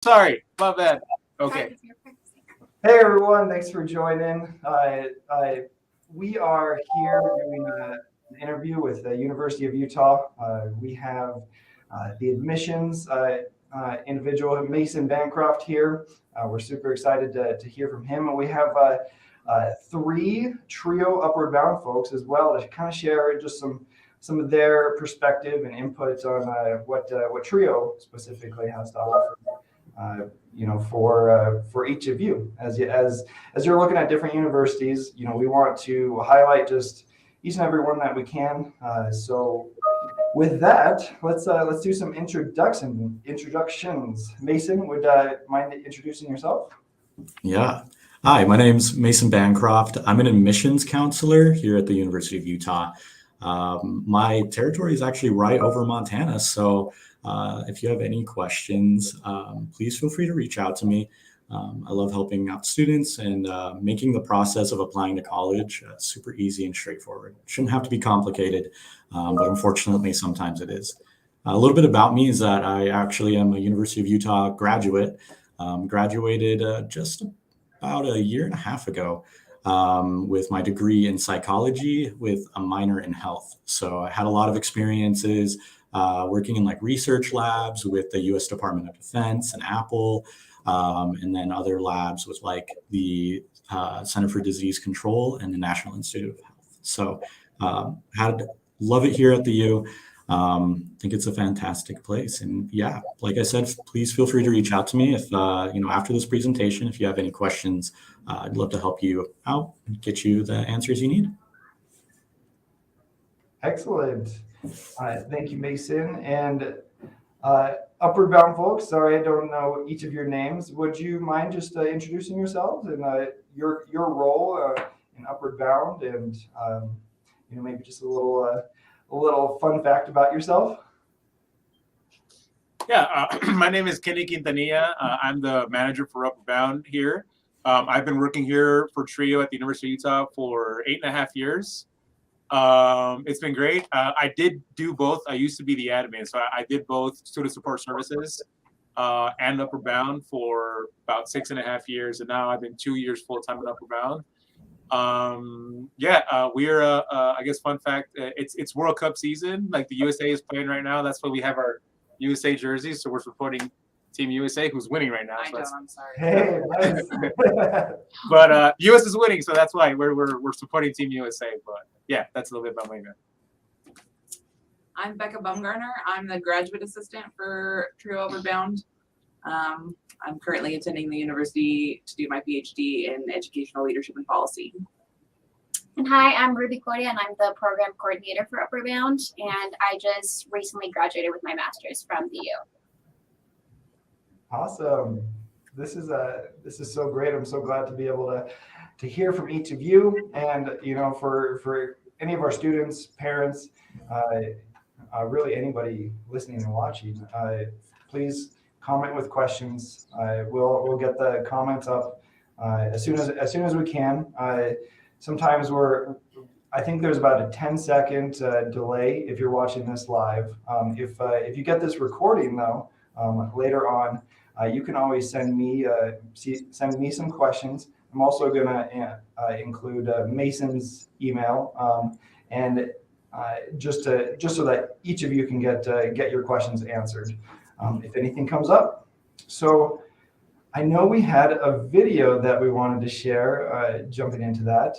Sorry, my bad. Okay. Hey everyone, thanks for joining. We are here doing an interview with the University of Utah. We have the admissions individual, Mason Bancroft, here. We're super excited to hear from him. And we have three trio Upward Bound folks as well to kind of share just some of their perspective and input on what Trio specifically has to offer. For each of you, as you're looking at different universities, we want to highlight just each and every one that we can. So with that, let's do some introductions. Mason, would mind introducing yourself? Yeah. Hi, my name's Mason Bancroft. I'm an admissions counselor here at the University of Utah. My territory is actually right over Montana, so if you have any questions, please feel free to reach out to me. I love helping out students and making the process of applying to college super easy and straightforward. Shouldn't have to be complicated, but unfortunately, sometimes it is. A little bit about me is that I actually am a University of Utah graduate. Graduated just about a year and a half ago with my degree in psychology with a minor in health. So I had a lot of experiences working in like research labs with the U.S. Department of Defense and Apple, and then other labs with like the Center for Disease Control and the National Institute of Health. So love it here at the U. Think it's a fantastic place. And yeah, like I said, please feel free to reach out to me if, after this presentation, if you have any questions, I'd love to help you out and get you the answers you need. Excellent. Thank you, Mason. And Upward Bound folks, sorry, I don't know each of your names. Would you mind just introducing yourselves and your role in Upward Bound, and maybe just a little fun fact about yourself? Yeah, my name is Kenny Quintanilla. I'm the manager for Upward Bound here. I've been working here for Trio at the University of Utah for 8.5 years. It's been great. I did do both. I used to be the admin, so I did both student support services and Upward Bound for about 6.5 years, and now I've been 2 years full-time at Upward Bound. We're I guess fun fact, it's World Cup season. Like the USA is playing right now. That's why we have our USA jerseys. So we're supporting Team USA, who's winning right now. I'm sorry. Hey, nice. But US is winning, so that's why we're supporting Team USA. But yeah, that's a little bit about my I'm Becca Bumgarner. I'm the graduate assistant for Trio Upward Bound. I'm currently attending the university to do my PhD in educational leadership and policy. And hi, I'm Ruby Claudia, and I'm the program coordinator for Upward Bound, and I just recently graduated with my master's from the U. Awesome. This is so great. I'm so glad to be able to hear from each of you, and for any of our students, parents, really anybody listening and watching, please comment with questions. We'll get the comments up as soon as we can. Sometimes I think there's about a 10-second delay if you're watching this live. If you get this recording though, later on, you can always send me some questions. I'm also going to include Mason's email, and just so that each of you can get your questions answered if anything comes up. So I know we had a video that we wanted to share. Jumping into that.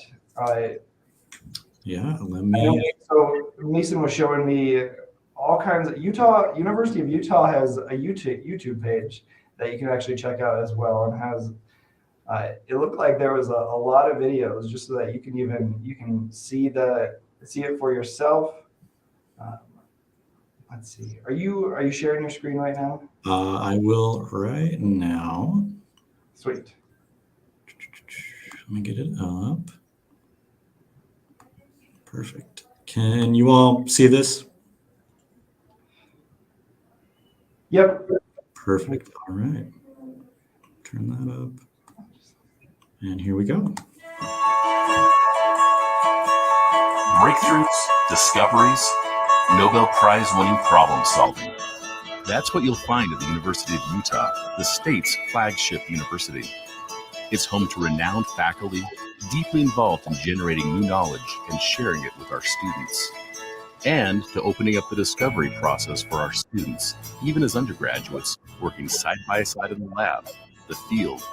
Yeah, let me. So Mason was showing me all kinds of University of Utah has a YouTube page that you can actually check out as well, and has it looked like there was a lot of videos just so that you can see it for yourself. Let's see. Are you sharing your screen right now? I will right now. Sweet. Let me get it up. Perfect. Can you all see this? Yep. Perfect. All right. Turn that up. And here we go. Breakthroughs, discoveries, Nobel Prize winning problem solving. That's what you'll find at the University of Utah, the state's flagship university. It's home to renowned faculty, deeply involved in generating new knowledge and sharing it with our students, and to opening up the discovery process for our students, even as undergraduates, working side by side in the lab, the field,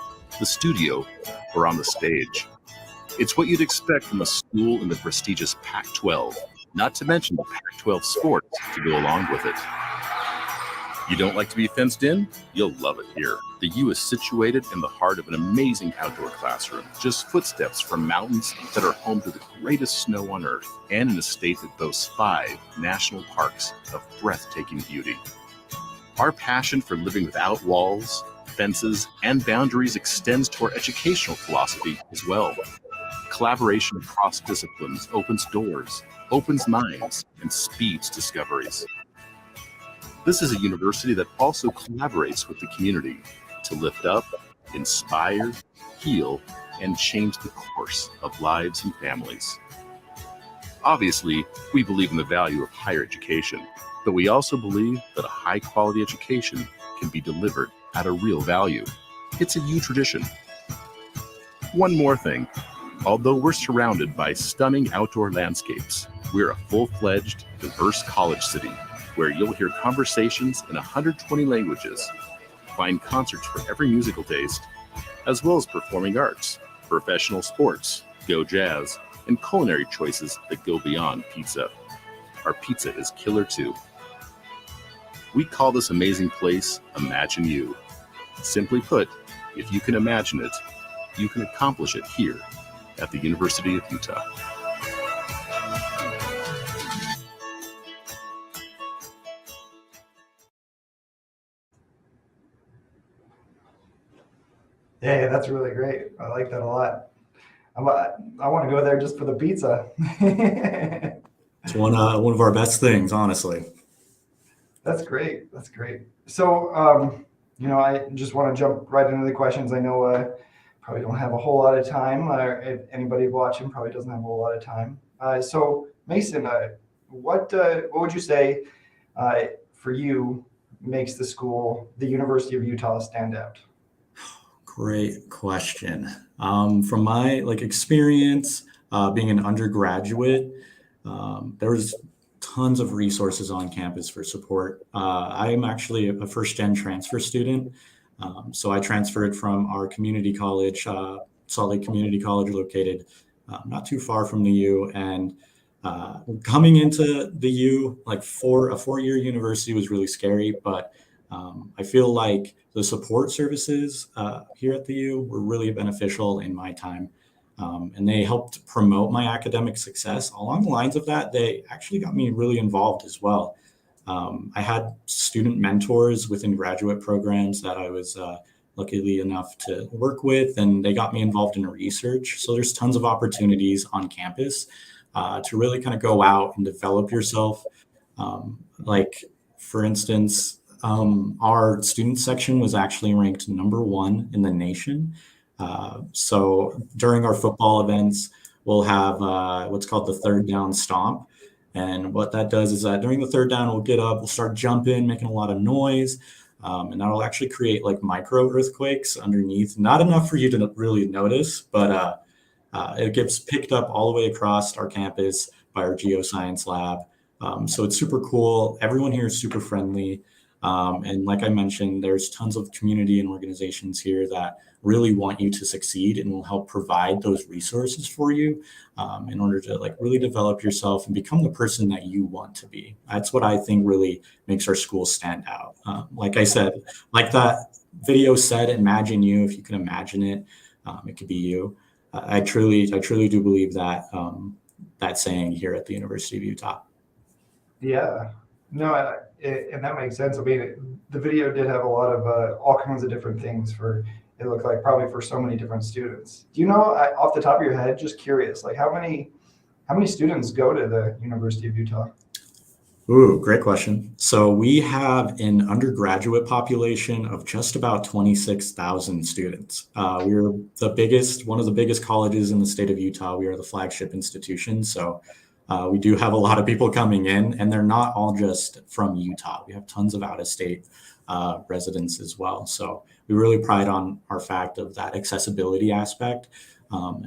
the studio, or on the stage. It's what you'd expect from a school in the prestigious Pac-12, not to mention the Pac-12 sports to go along with it. You don't like to be fenced in? You'll love it here. The U is situated in the heart of an amazing outdoor classroom, just footsteps from mountains that are home to the greatest snow on earth, and in a state that boasts 5 national parks of breathtaking beauty. Our passion for living without walls, fences, and boundaries extends to our educational philosophy as well. Collaboration across disciplines opens doors, opens minds, and speeds discoveries. This is a university that also collaborates with the community to lift up, inspire, heal, and change the course of lives and families. Obviously, we believe in the value of higher education, but we also believe that a high-quality education can be delivered at a real value. It's a U tradition. One more thing. Although we're surrounded by stunning outdoor landscapes, we're a full-fledged, diverse college city where you'll hear conversations in 120 languages, find concerts for every musical taste, as well as performing arts, professional sports, go jazz, and culinary choices that go beyond pizza. Our pizza is killer too. We call this amazing place Imagine U. Simply put, if you can imagine it, you can accomplish it here at the University of Utah. Yeah, that's really great. I like that a lot. I want to go there just for the pizza. It's one of our best things, honestly. That's great. That's great. So, I just want to jump right into the questions. I know probably don't have a whole lot of time. If anybody watching probably doesn't have a whole lot of time. So, Mason, what would you say for you makes the University of Utah, stand out? Great question. From my experience being an undergraduate, there was tons of resources on campus for support. I am actually a first-gen transfer student. So I transferred from our community college, Salt Lake Community College, located not too far from the U. And coming into the U, a four-year university was really scary, but I feel like the support services here at the U were really beneficial in my time. And they helped promote my academic success. Along the lines of that, they actually got me really involved as well. I had student mentors within graduate programs that I was luckily enough to work with, and they got me involved in research. So there's tons of opportunities on campus to really kind of go out and develop yourself. For instance, our student section was actually ranked #1 in the nation. So during our football events, we'll have what's called the third down stomp. And what that does is that during the third down, we'll get up, we'll start jumping, making a lot of noise. And that'll actually create micro earthquakes underneath. Not enough for you to really notice, but it gets picked up all the way across our campus by our geoscience lab. So it's super cool. Everyone here is super friendly. And like I mentioned, there's tons of community and organizations here that really want you to succeed and will help provide those resources for you in order to really develop yourself and become the person that you want to be. That's what I think really makes our school stand out. Like I said, like that video said, imagine you. If you can imagine it, it could be you. I truly do believe that that saying here at the University of Utah. Yeah, no, and that makes sense. I mean, the video did have a lot of all kinds of different things it looked like probably for so many different students. Do you know, off the top of your head, just curious, how many students go to the University of Utah? Ooh, great question. So we have an undergraduate population of just about 26,000 students. We're one of the biggest colleges in the state of Utah. We are the flagship institution. So We do have a lot of people coming in, and they're not all just from Utah. We have tons of out-of-state residents as well. So we really pride on our fact of that accessibility aspect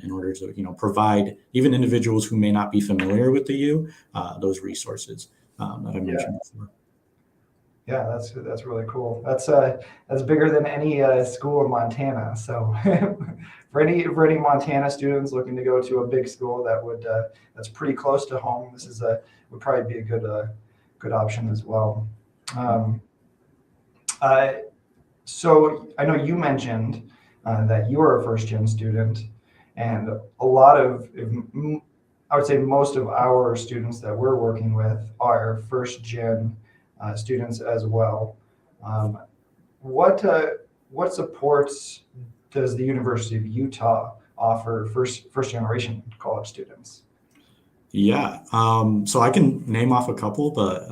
in order to, provide even individuals who may not be familiar with the U those resources that I mentioned before. Yeah, that's really cool. That's bigger than any school in Montana. So for any Montana students looking to go to a big school that's pretty close to home, this would probably be a good option as well. So I know you mentioned that you are a first-gen student, and a lot of, I would say most of our students that we're working with are first-gen students as well. What supports does the University of Utah offer first generation college students? Yeah, so I can name off a couple, but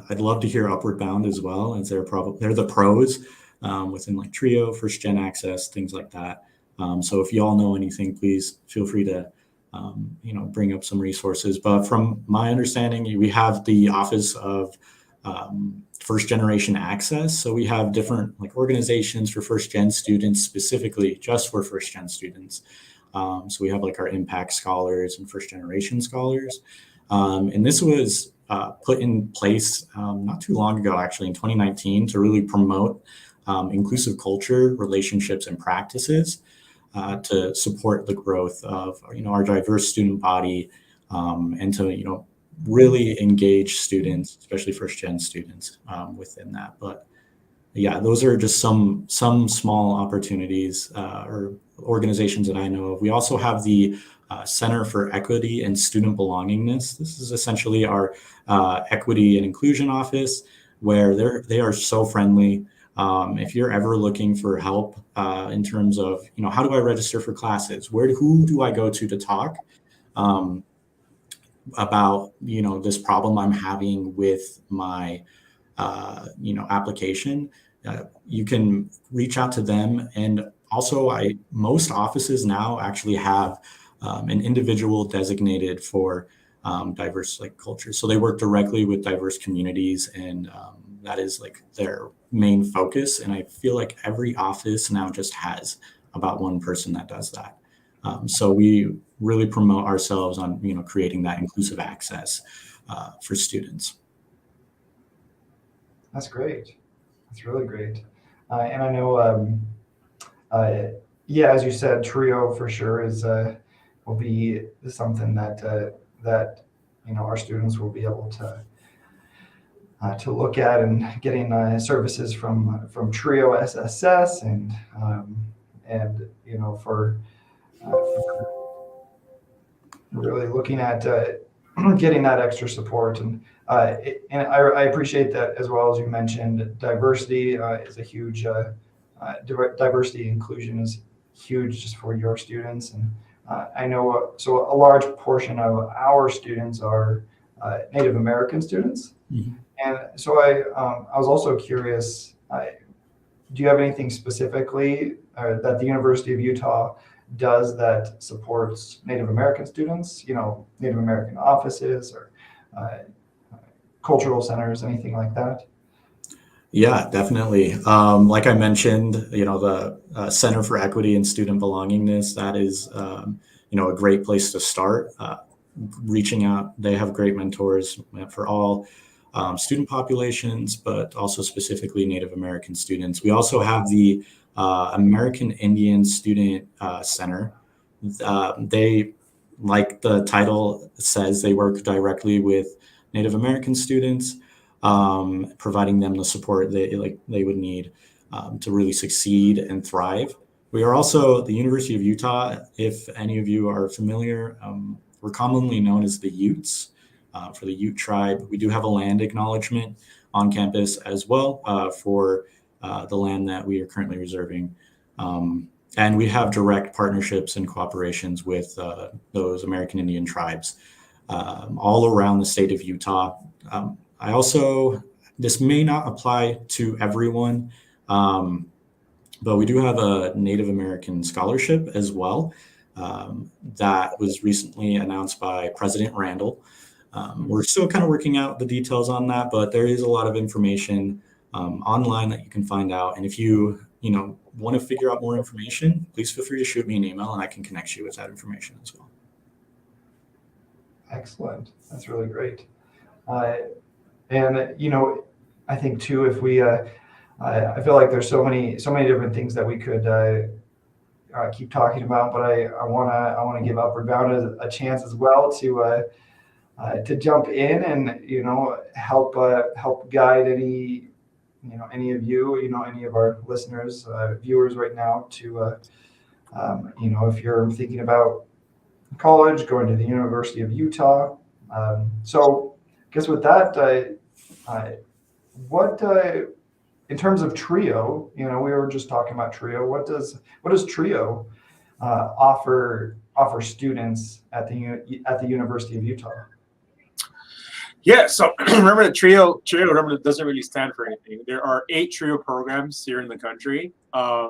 I'd love to hear Upward Bound as well, as they're the pros within like Trio, First Gen Access, things like that. So if you all know anything, please feel free to bring up some resources. But from my understanding, we have the Office of First Generation Access. So we have different like organizations for first gen students, specifically just for first gen students. So we have like our Impact Scholars and First Generation Scholars. And this was put in place not too long ago, actually in 2019, to really promote inclusive culture, relationships, and practices to support the growth of our diverse student body and to really engage students, especially first gen students within that. But yeah, those are just some small opportunities or organizations that I know of. We also have the Center for Equity and Student Belongingness. This is essentially our equity and inclusion office, where they are so friendly. If you're ever looking for help in terms of how do I register for classes, who do I go to talk about this problem I'm having with my application, you can reach out to them. And also most offices now actually have an individual designated for diverse cultures. So they work directly with diverse communities, and that is their main focus. And I feel like every office now just has about one person that does that. So we really promote ourselves on creating that inclusive access for students. That's great. That's really great. And I know, as you said, Trio for sure will be something that our students will be able to look at, and getting services from Trio SSS and for really looking at getting that extra support. And I appreciate that, as well as you mentioned, diversity is a huge diversity inclusion is huge just for your students. And I know so a large portion of our students are Native American students. Mm-hmm. And so I was also curious, do you have anything specifically that the University of Utah does that supports Native American students, Native American offices or cultural centers, anything like that? Yeah, definitely. Like I mentioned, the Center for Equity and Student Belongingness, that is, a great place to start. Reaching out, they have great mentors for all student populations, but also specifically Native American students. We also have the American Indian Student Center. They, like the title says, they work directly with Native American students, providing them the support they would need to really succeed and thrive. We are also the University of Utah. If any of you are familiar, we're commonly known as the Utes for the Ute tribe. We do have a land acknowledgement on campus as well for the land that we are currently reserving. And we have direct partnerships and cooperations with those American Indian tribes all around the state of Utah. This may not apply to everyone, but we do have a Native American scholarship as well that was recently announced by President Randall. We're still kind of working out the details on that, but there is a lot of information online that you can find out. And if you want to figure out more information, please feel free to shoot me an email and I can connect you with that information as well. Excellent. That's really great. And I think too, if we, I feel like there's so many different things that we could keep talking about, but I want to give Upward Bound a chance as well to jump in and help guide any of you, any of our listeners, viewers right now to if you're thinking about college, going to the University of Utah. So I guess with that, what in terms of TRIO, we were just talking about TRIO. What does TRIO offer students at the University of Utah? Yeah, so remember the TRIO, remember, it doesn't really stand for anything. There are 8 TRIO programs here in the country.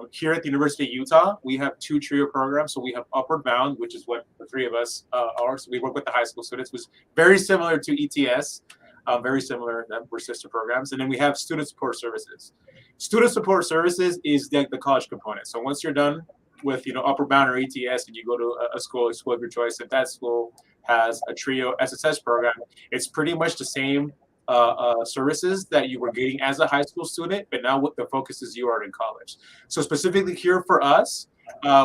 Here at the University of Utah, we have 2 TRIO programs. So we have Upward Bound, which is what the 3 of us are. So we work with the high school students, which is very similar to ETS, very similar. We're sister programs. And then we have Student Support Services. Student Support Services is the college component. So once you're done with Upward Bound or ETS and you go to a school of your choice, if that school has a TRIO SSS program, it's pretty much the same services that you were getting as a high school student, but now what the focus is you are in college. So specifically here for us,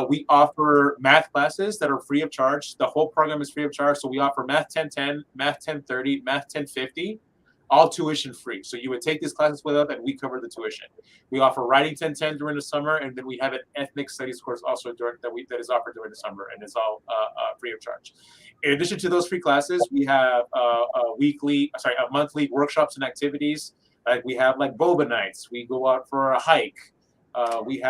we offer math classes that are free of charge. The whole program is free of charge. So we offer Math 1010, Math 1030, Math 1050, all tuition free. So you would take these classes with us and we cover the tuition. We offer Writing 1010 during the summer, and then we have an Ethnic Studies course also that is offered during the summer, and it's all free of charge. In addition to those free classes, we have monthly workshops and activities. Like we have boba nights. We go out for a hike. We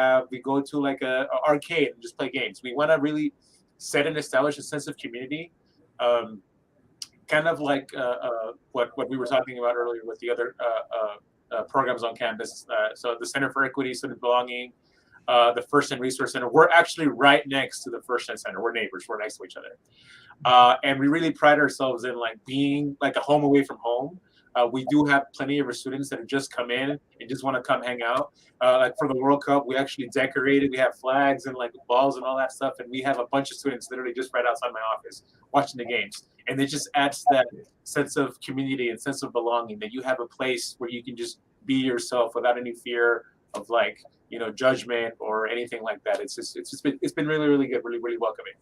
go to a arcade and just play games. We want to really set and establish a sense of community, kind of like what we were talking about earlier with the other programs on campus. So the Center for Equity, Student Belonging, the First and Resource Center. We're actually right next to the First and Center. We're neighbors. We're next to each other. And we really pride ourselves in being like a home away from home. We do have plenty of our students that have just come in and just want to come hang out. For the World Cup, we actually decorated. We have flags and balls and all that stuff. And we have a bunch of students literally just right outside my office watching the games. And it just adds that sense of community and sense of belonging, that you have a place where you can just be yourself without any fear of judgment or anything like that. It's been really, really good, really, really welcoming.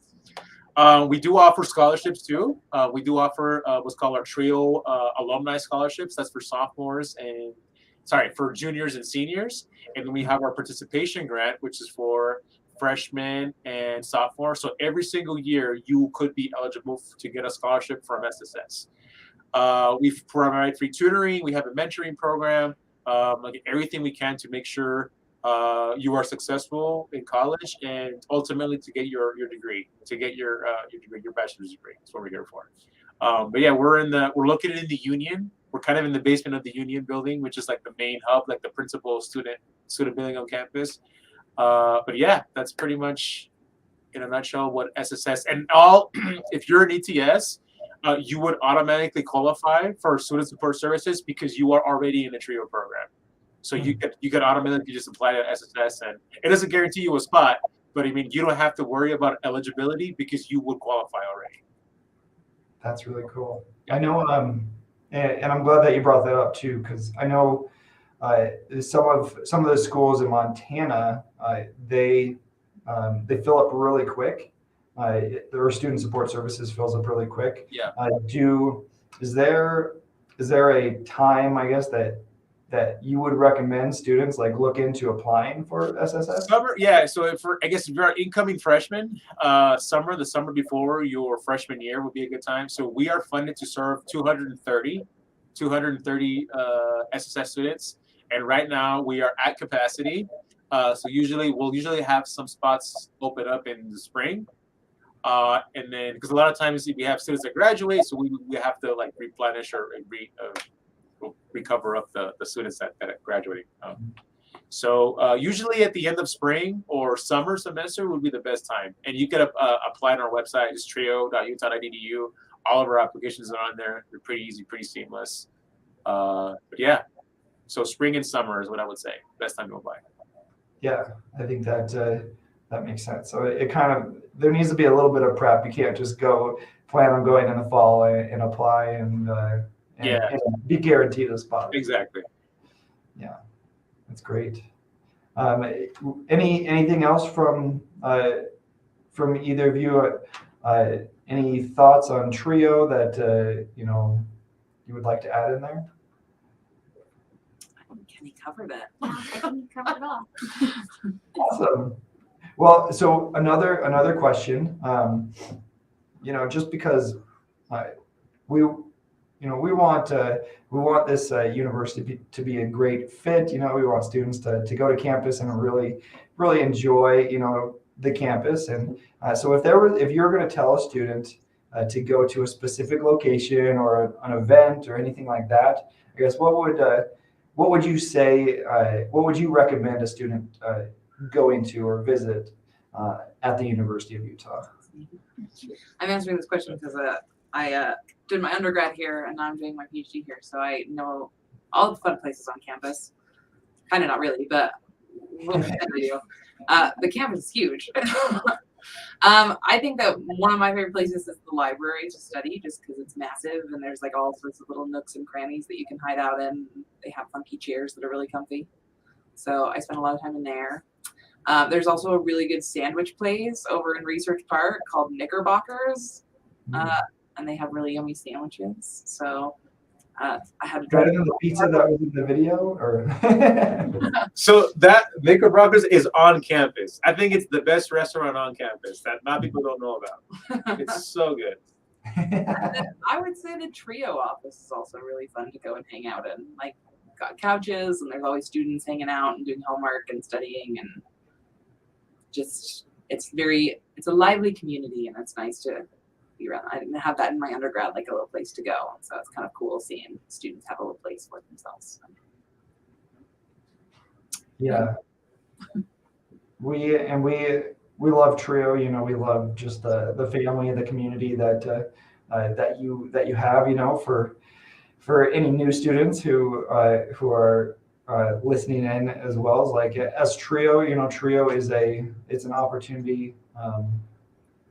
We do offer scholarships too. We do offer what's called our TRIO alumni scholarships. That's for for juniors and seniors. And then we have our participation grant, which is for freshmen and sophomores. So every single year you could be eligible to get a scholarship from SSS. We provide free tutoring. We have a mentoring program, everything we can to make sure you are successful in college and ultimately to get your degree, to get your bachelor's degree. That's what we're here for. But yeah, we're located in the Union. We're kind of in the basement of the Union building, which is the main hub, the principal student building on campus. But yeah, that's pretty much in a nutshell what SSS and all. If you're an ETS, you would automatically qualify for Student Support Services because you are already in the TRIO program. So you could automatically just apply to SSS, and it doesn't guarantee you a spot, but you don't have to worry about eligibility because you would qualify already. That's really cool. I know, and I'm glad that you brought that up too, because I know some of the schools in Montana, they fill up really quick. Their Student Support Services fills up really quick. Yeah. Is there a time, I guess, that you would recommend students look into applying for SSS? Summer, yeah. So if you're an incoming freshman, the summer before your freshman year would be a good time. So we are funded to serve 230 SSS students, and right now we are at capacity. So we'll usually have some spots open up in the spring, and then because a lot of times we have students that graduate, so we have to replenish or recover up the students that are graduating. So usually at the end of spring or summer semester would be the best time. And you can apply on our website, it's trio.utah.edu. All of our applications are on there. They're pretty easy, pretty seamless. But yeah, so spring and summer is what I would say. Best time to apply. Yeah, I think that that makes sense. So it kind of, there needs to be a little bit of prep. You can't just go plan on going in the fall and apply and Yeah. and be guaranteed a spot. Exactly. That's great. Anything else from either of you? Any thoughts on Trio that you would like to add in there? Kenny covered it. Yeah, I think you covered it all. Awesome. Well, so another question. Just because we want this university to be a great fit. We want students to go to campus and really enjoy the campus. And so if you're going to tell a student to go to a specific location or an event or anything like that, I guess what would you say? What would you recommend a student going to or visit at the University of Utah? I'm answering this question because I did my undergrad here and now I'm doing my PhD here, so I know all the fun places on campus. Kind of not really, but we'll pretend we do. The campus is huge. I think that one of my favorite places is the library to study, just because it's massive and there's like all sorts of little nooks and crannies that you can hide out in. They have funky chairs that are really comfy, so I spend a lot of time in there. There's also a really good sandwich place over in Research Park called Knickerbockers, and they have really yummy sandwiches. So I had to drive. Better than the pizza that was in the video, or So that Knickerbockers is on campus. I think it's the best restaurant on campus that a lot of people don't know about. It's so good. I would say the Trio office is also really fun to go and hang out in. Like, got couches and there's always students hanging out and doing homework and studying, and just it's a lively community and it's nice to be around. I didn't have that in my undergrad, like a little place to go, and so it's kind of cool seeing students have a little place for themselves. Yeah. We love Trio. We love just the family and the community that you have. For any new students who are listening in as well, as Trio. Trio is it's an opportunity.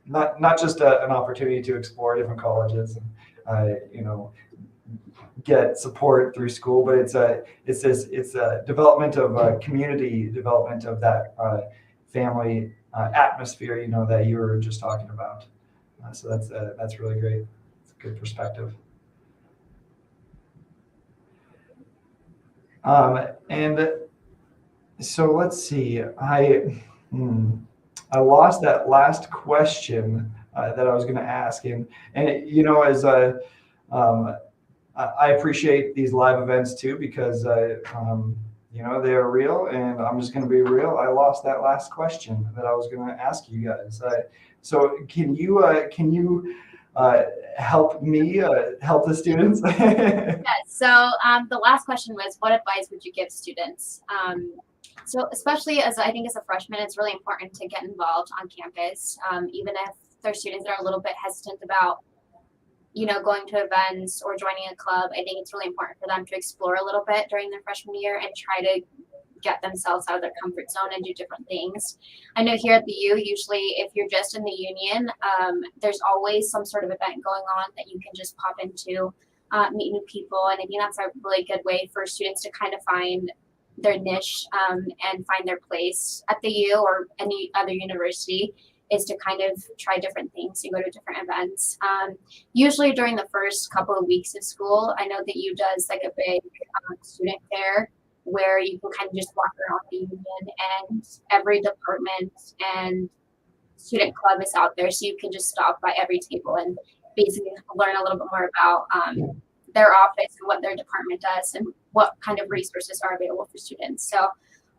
Not just an opportunity to explore different colleges and get support through school, but it's a development of community development of that family atmosphere that you were just talking about. So that's really great. It's a good perspective. And so let's see. I lost that last question that I was going to ask, and as I appreciate these live events too, because they are real, and I'm just going to be real. I lost that last question that I was going to ask you guys. So can you help me help the students? Yeah, so the last question was, what advice would you give students? So especially as I think as a freshman, it's really important to get involved on campus, even if there's students that are a little bit hesitant about, going to events or joining a club. I think it's really important for them to explore a little bit during their freshman year and try to get themselves out of their comfort zone and do different things. I know here at the U, usually if you're just in the union, there's always some sort of event going on that you can just pop into, meet new people. And I think that's a really good way for students to kind of find their niche and find their place at the U or any other university, is to kind of try different things and go to different events. Usually during the first couple of weeks of school, I know that U does like a big student fair where you can kind of just walk around the union, and every department and student club is out there. So you can just stop by every table and basically learn a little bit more about their office and what their department does and what kind of resources are available for students. So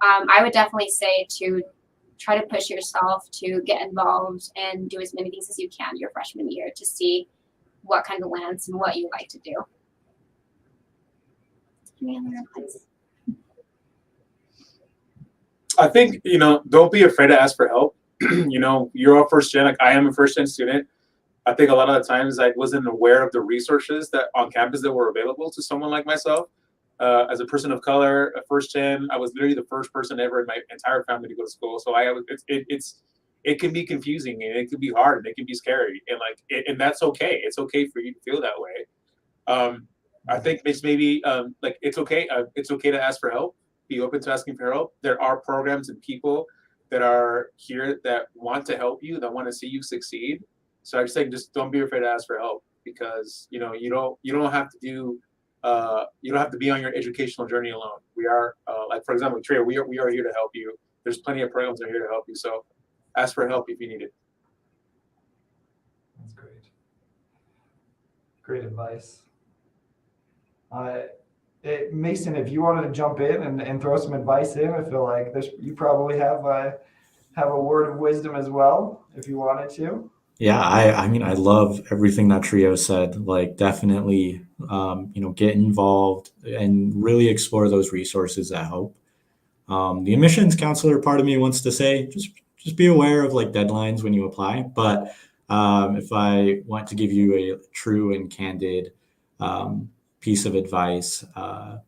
I would definitely say to try to push yourself to get involved and do as many things as you can your freshman year to see what kind of lands and what you like to do. Any other advice? I think, don't be afraid to ask for help. You're a first gen, like I am a first gen student. I think a lot of the times I wasn't aware of the resources that on campus that were available to someone like myself. As a person of color, a first gen, I was literally the first person ever in my entire family to go to school. So it can be confusing and it can be hard and it can be scary, and and that's okay. It's okay for you to feel that way. I think it's maybe like it's okay to ask for help. Be open to asking for help. There are programs and people that are here that want to help you, that want to see you succeed. So I just say, just don't be afraid to ask for help, because you don't have to do you don't have to be on your educational journey alone. We are like, for example, Trio, we are here to help you. There's plenty of programs that are here to help you. So ask for help if you need it. That's great. Great advice. Mason, if you wanted to jump in and throw some advice in, I feel like you probably have a word of wisdom as well, if you wanted to. Yeah, I mean, I love everything that Trio said. Like, definitely, get involved and really explore those resources that help. The admissions counselor part of me wants to say, just be aware of like deadlines when you apply. But if I want to give you a true and candid piece of advice, I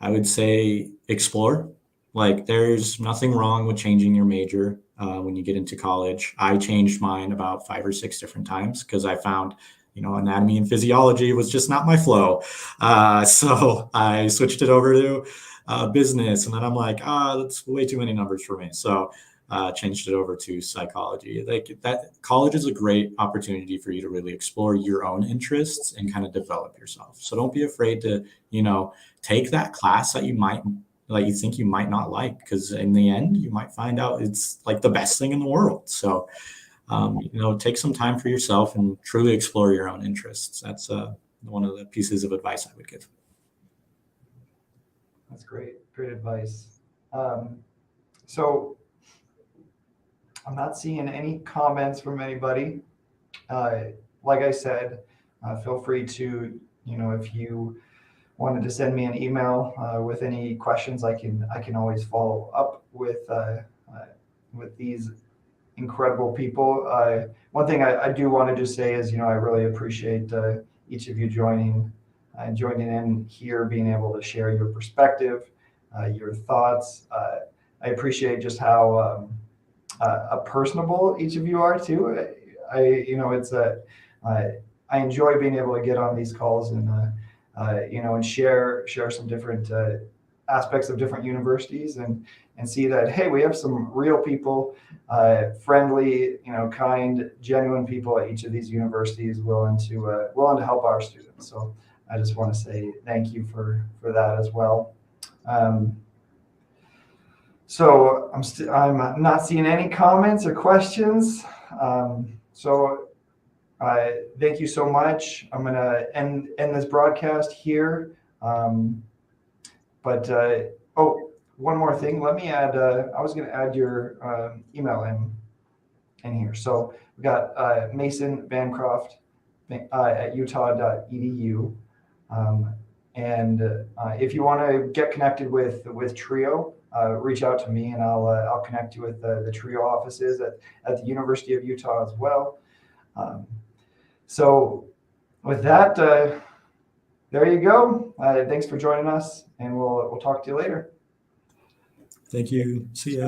would say explore. Like, there's nothing wrong with changing your major when you get into college. I changed mine about 5 or 6 different times because I found, anatomy and physiology was just not my flow. So I switched it over to business, and then I'm like, that's way too many numbers for me. So changed it over to psychology. Like, that college is a great opportunity for you to really explore your own interests and kind of develop yourself. So don't be afraid to, take that class that you think you might not like, because in the end you might find out it's like the best thing in the world. So take some time for yourself and truly explore your own interests. That's one of the pieces of advice I would give. That's great advice. So I'm not seeing any comments from anybody. Like I said, feel free to, if you wanted to send me an email with any questions, I can always follow up with these incredible people. One thing I do want to just say is, I really appreciate each of you joining in here, being able to share your perspective, your thoughts. I appreciate just how personable each of you are too. I enjoy being able to get on these calls and and share some different aspects of different universities and see that, hey, we have some real people, friendly, kind, genuine people at each of these universities willing to help our students. So I just want to say thank you for that as well. So I'm not seeing any comments or questions. Thank you so much. I'm gonna end this broadcast here. One more thing. Let me add. I was gonna add your email in here. So we got Mason Bancroft at utah.edu. And if you want to get connected with Trio, reach out to me and I'll connect you with the Trio offices at the University of Utah as well. So with that, there you go. Thanks for joining us, and we'll talk to you later. Thank you. See ya.